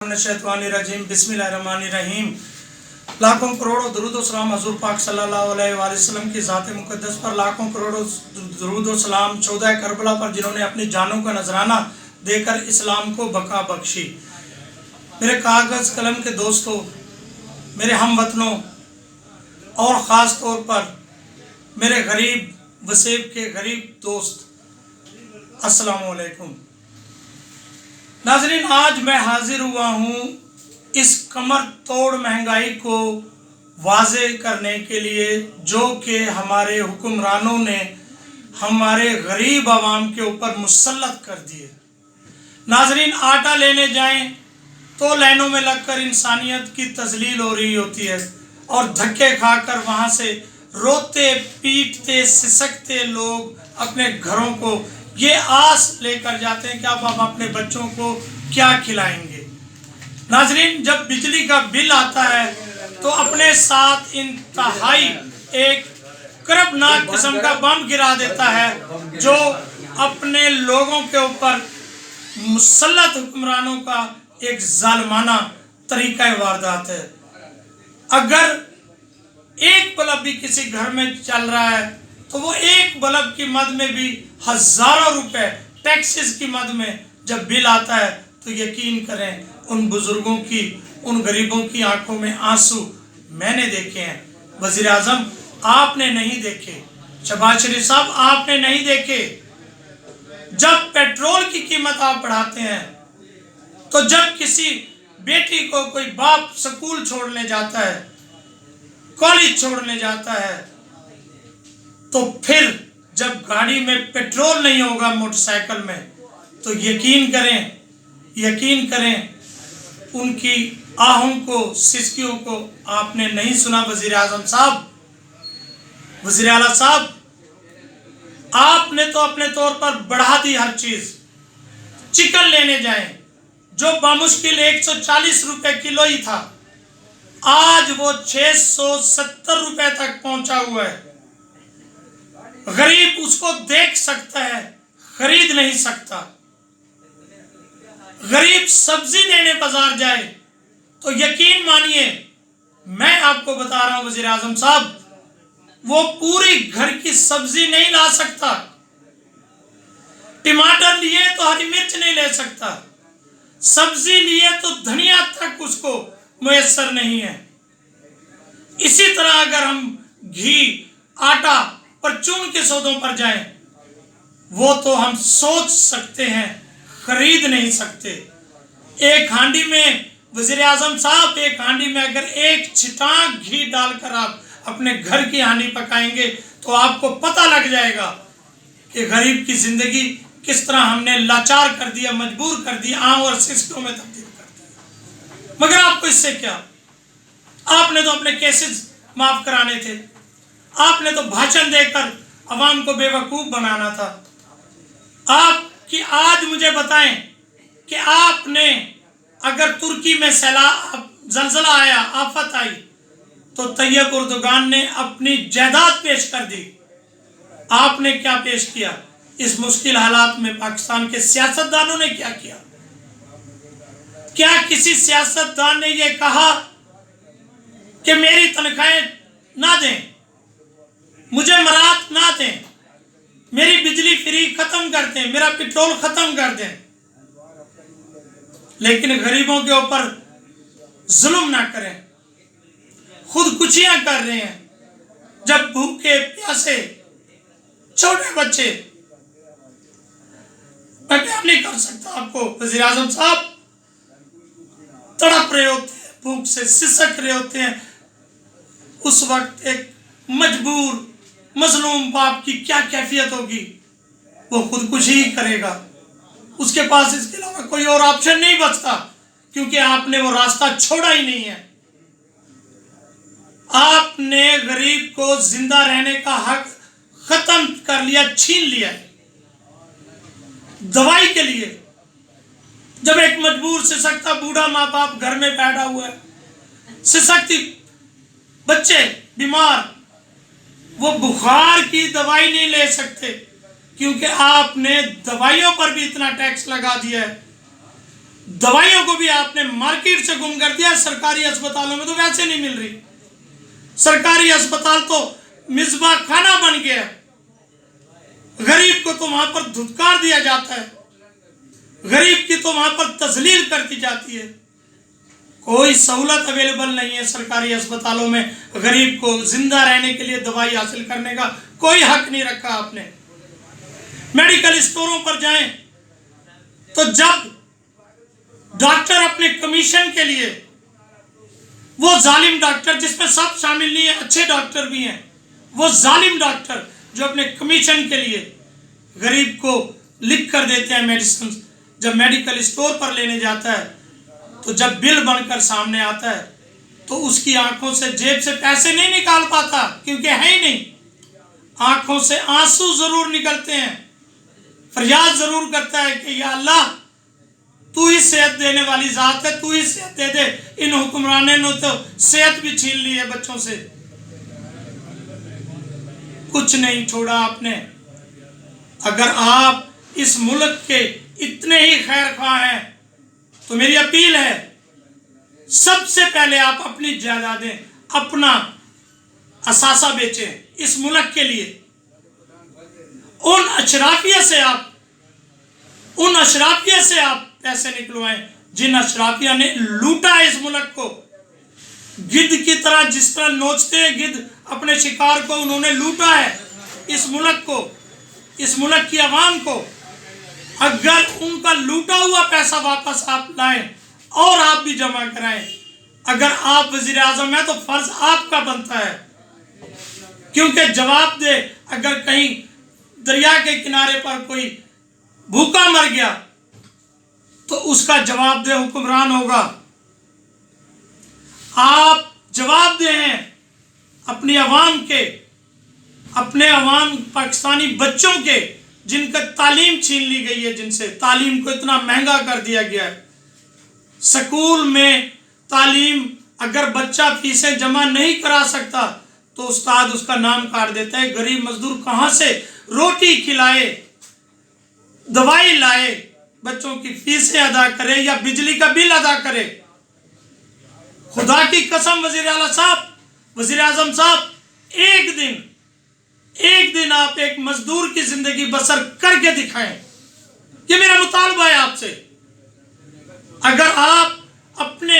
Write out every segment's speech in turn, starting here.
रजीम बिस्मिल्लाहिर्रहमानिर्रहीम। लाखों करोड़ों दुरूद व सलाम हजूर पाक सल्लल्लाहु अलैहि वसल्लम की ज़ात मुक़द्दस पर लाखों करोड़ों दुरूद व सलाम चौदह करबला पर जिन्होंने अपनी जानों का नजराना देकर इस्लाम को बका बख्शी। मेरे कागज़ कलम के दोस्तों, मेरे हमवतनों और ख़ास तौर पर मेरे गरीब वसेब के गरीब दोस्त, अस्सलामु अलैकुम। नाज़रीन, आज मैं हाजिर हुआ हूँ इस कमर तोड़ महंगाई को वाज़े करने के लिए जो कि हमारे हुक्मरानों ने हमारे गरीब आवाम के ऊपर मुसल्लत कर दिए। नाज़रीन, आटा लेने जाएं तो लाइनों में लगकर इंसानियत की तजलील हो रही होती है और धक्के खाकर वहाँ से रोते पीटते सिसकते लोग अपने घरों को ये आस लेकर जाते हैं कि अब हम अपने बच्चों को क्या खिलाएंगे। नाजरीन, जब बिजली का बिल आता है तो अपने साथ इंतहाई एक करबनाक किस्म का बम गिरा देता है जो अपने लोगों के ऊपर मुसल्लत हुक्मरानों का एक जालिमाना तरीका वारदात है। अगर एक बल्ब भी किसी घर में चल रहा है तो वो एक बल्ब की मद में भी हजारों रुपए टैक्सेस की मद में जब बिल आता है तो यकीन करें उन बुजुर्गों की, उन गरीबों की आंखों में आंसू मैंने देखे हैं। वजीर आजम आपने नहीं देखे, शहबाज शरीफ साहब आपने नहीं देखे। जब पेट्रोल की कीमत आप बढ़ाते हैं तो जब किसी बेटी को कोई बाप स्कूल छोड़ने जाता है, कॉलेज छोड़ने जाता है, तो फिर जब गाड़ी में पेट्रोल नहीं होगा मोटरसाइकिल में तो यकीन करें उनकी आहों को, सिसकियों को आपने नहीं सुना। वजीर आजम साहब, वजीर आला साहब, आपने तो अपने तौर पर बढ़ा दी हर चीज। चिकन लेने जाएं जो बामुश्किल 140 रुपए किलो ही था, आज वो 670 रुपए तक पहुंचा हुआ है। गरीब उसको देख सकता है, खरीद नहीं सकता। गरीब सब्जी लेने बाजार जाए तो यकीन मानिए, मैं आपको बता रहा हूं वजीर आजम साहब, वो पूरी घर की सब्जी नहीं ला सकता। टमाटर लिए तो हरी मिर्च नहीं ले सकता, सब्जी लिए तो धनिया तक उसको मुयस्सर नहीं है। इसी तरह अगर हम घी, आटा, परचून के सौदों पर जाएं, वो तो हम सोच सकते हैं, खरीद नहीं सकते। एक हांडी में वजीर आजम साहब, एक हांडी में अगर एक छिटाक घी डालकर आप अपने घर की हांडी पकाएंगे तो आपको पता लग जाएगा कि गरीब की जिंदगी किस तरह हमने लाचार कर दिया, मजबूर कर दिया, आंव और सिसकों में तब्दील कर दिया। मगर आपको इससे क्या, आपने तो अपने केसेस माफ कराने थे, आपने तो भाषण देकर अवाम को बेवकूफ बनाना था। आपकी आज मुझे बताएं कि आपने अगर तुर्की में सैलाब, जलजला आया, आफत आई, तो तैयब उर्दुगान ने अपनी जायदाद पेश कर दी। आपने क्या पेश किया? इस मुश्किल हालात में पाकिस्तान के सियासतदानों ने क्या किया? क्या किसी सियासतदान ने यह कहा कि मेरी तनख्वाहें ना दें, मुझे मराहत ना दें, मेरी बिजली फ्री खत्म कर दें, मेरा पेट्रोल खत्म कर दें? लेकिन गरीबों के ऊपर जुल्म ना करें, खुदकुशियां कर रहे हैं। जब भूखे प्यासे छोटे बच्चे, मैं बयान नहीं कर सकता आपको, वजीर आजम साहब तड़प रहे होते हैं, भूख से सिसक रहे होते हैं। उस वक्त एक मजबूर मजलूम बाप की क्या कैफियत होगी? वो खुदकुशी ही करेगा, उसके पास इसके अलावा कोई और ऑप्शन नहीं बचता, क्योंकि आपने वो रास्ता छोड़ा ही नहीं है। आपने गरीब को जिंदा रहने का हक खत्म कर लिया, छीन लिया। दवाई के लिए जब एक मजबूर सिसकता बूढ़ा माँ बाप घर में बैठा हुआ है, सिसकती बच्चे बीमार, वो बुखार की दवाई नहीं ले सकते क्योंकि आपने दवाइयों पर भी इतना टैक्स लगा दिया है। दवाइयों को भी आपने मार्केट से गुम कर दिया। सरकारी अस्पतालों में तो वैसे नहीं मिल रही। सरकारी अस्पताल तो मिसबा खाना बन गया। गरीब को तो वहां पर धुतकार दिया जाता है, गरीब की तो वहां पर तजलील कर दी जाती है। कोई सहूलत अवेलेबल नहीं है सरकारी अस्पतालों में। गरीब को जिंदा रहने के लिए दवाई हासिल करने का कोई हक नहीं रखा आपने। मेडिकल स्टोरों पर जाएं तो जब डॉक्टर अपने कमीशन के लिए, वो जालिम डॉक्टर जिसमें सब शामिल नहीं है, अच्छे डॉक्टर भी हैं, वो जालिम डॉक्टर जो अपने कमीशन के लिए गरीब को लिख कर देते हैं मेडिसिन, जब मेडिकल स्टोर पर लेने जाता है तो जब बिल बनकर सामने आता है तो उसकी आंखों से जेब से पैसे नहीं निकाल पाता, क्योंकि है ही नहीं। आंखों से आंसू जरूर निकलते हैं, फरियाद जरूर करता है कि या अल्लाह तू ही सेहत देने वाली जात है, तू ही सेहत दे दे। इन हुक्मरानों ने तो सेहत भी छीन ली है बच्चों से, कुछ नहीं छोड़ा आपने। अगर आप इस मुल्क के इतने ही खैर ख्वाह हैं तो मेरी अपील है, सबसे पहले आप अपनी जायदादें, अपना असासा बेचें इस मुल्क के लिए। उन अशराफिया से आप पैसे निकलवाएं जिन अशराफिया ने लूटा है इस मुल्क को। गिद्ध की तरह, जिस तरह नोचते हैं गिद्ध अपने शिकार को, उन्होंने लूटा है इस मुल्क को, इस मुल्क की आवाम को। अगर उनका लूटा हुआ पैसा वापस आप लाएं और आप भी जमा कराएं, अगर आप वजीर आजम हैं तो फर्ज आपका बनता है, क्योंकि जवाब दे, अगर कहीं दरिया के किनारे पर कोई भूखा मर गया तो उसका जवाब दे हुक्मरान होगा। आप जवाब दे हैं अपनी आवाम के, अपने आवाम पाकिस्तानी बच्चों के जिनका तालीम छीन ली गई है, जिनसे तालीम को इतना महंगा कर दिया गया है। स्कूल में तालीम अगर बच्चा फीसें जमा नहीं करा सकता तो उस्ताद उसका नाम काट देता है। गरीब मजदूर कहां से रोटी खिलाए, दवाई लाए, बच्चों की फीसें अदा करे या बिजली का बिल अदा करे। खुदा की कसम वजीर आला साहब, वजीर आजम साहब, एक दिन आप एक मजदूर की जिंदगी बसर करके दिखाएं, ये मेरा मुतालबा है आपसे। अगर आप अपने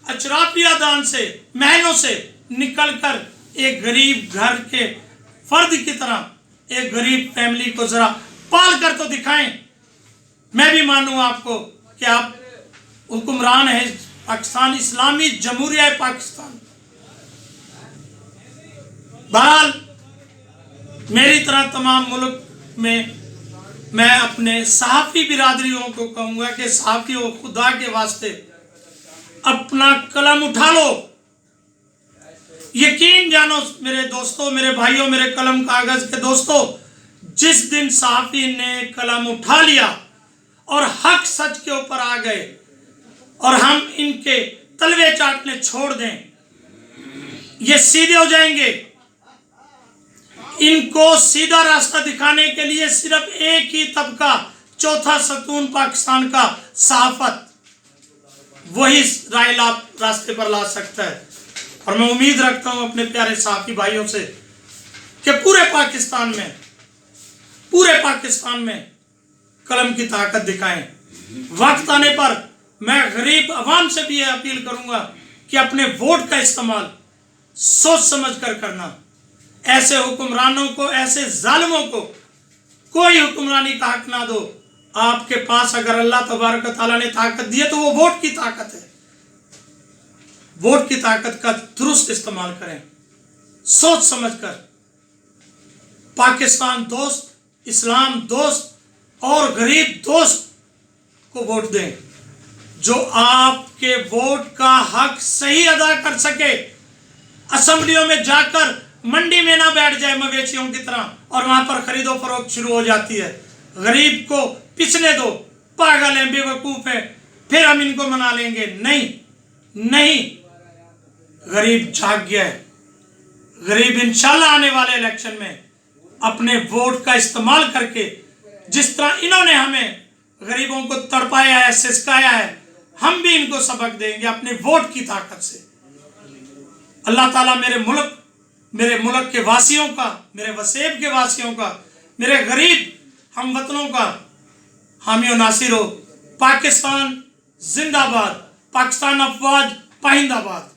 अशराफिया दान से, महलों से निकलकर एक गरीब घर के फर्द की तरह एक गरीब फैमिली को जरा पाल कर तो दिखाएं, मैं भी मानूं आपको कि आप हुक्मरान हैं पाकिस्तान, इस्लामी जमहूरिया पाकिस्तान। बहरहाल मेरी तरह तमाम मुल्क में मैं अपने सहाफ़ी बिरादरियों को कहूँगा कि सहाफ़ियों, खुदा के वास्ते अपना कलम उठा लो। यकीन जानो मेरे दोस्तों, मेरे भाइयों, मेरे कलम कागज के दोस्तों, जिस दिन सहाफ़ी ने कलम उठा लिया और हक सच के ऊपर आ गए और हम इनके तलवे चाटने छोड़ दें, ये सीधे हो जाएंगे। इनको सीधा रास्ता दिखाने के लिए सिर्फ एक ही तबका, चौथा सतून पाकिस्तान का सहाफत, वही रास्ते पर ला सकता है। और मैं उम्मीद रखता हूं अपने प्यारे सहाफी भाइयों से कि पूरे पाकिस्तान में कलम की ताकत दिखाएं। वक्त आने पर मैं गरीब अवाम से भी यह अपील करूंगा कि अपने वोट का इस्तेमाल सोच समझ कर करना। ऐसे हुक्मरानों को, ऐसे जालिमों को कोई हुक्मरानी का हक ना दो। आपके पास अगर अल्लाह तबारक व तआला ने ताकत दी है तो वो वोट की ताकत है। वोट की ताकत का दुरुस्त इस्तेमाल करें, सोच समझकर। पाकिस्तान दोस्त, इस्लाम दोस्त और गरीब दोस्त को वोट दें, जो आपके वोट का हक सही अदा कर सके। असेंबलियों में जाकर मंडी में ना बैठ जाए मवेशियों की तरह और वहां पर खरीदो फरोख्त शुरू हो जाती है। गरीब को पिछले दो, पागल है, बेवकूफ है, फिर हम इनको मना लेंगे। नहीं, गरीब जाग गया है। गरीब इंशाल्लाह आने वाले इलेक्शन में अपने वोट का इस्तेमाल करके, जिस तरह इन्होंने हमें गरीबों को तड़पाया है, सिसकाया है, हम भी इनको सबक देंगे अपने वोट की ताकत से। अल्लाह ताला मेरे मुल्क के वासियों का, मेरे वसेब के वासियों का, मेरे गरीब हम वतनों का हामी और नासिर हो। पाकिस्तान जिंदाबाद, पाकिस्तान अफवाज पाइंदाबाद।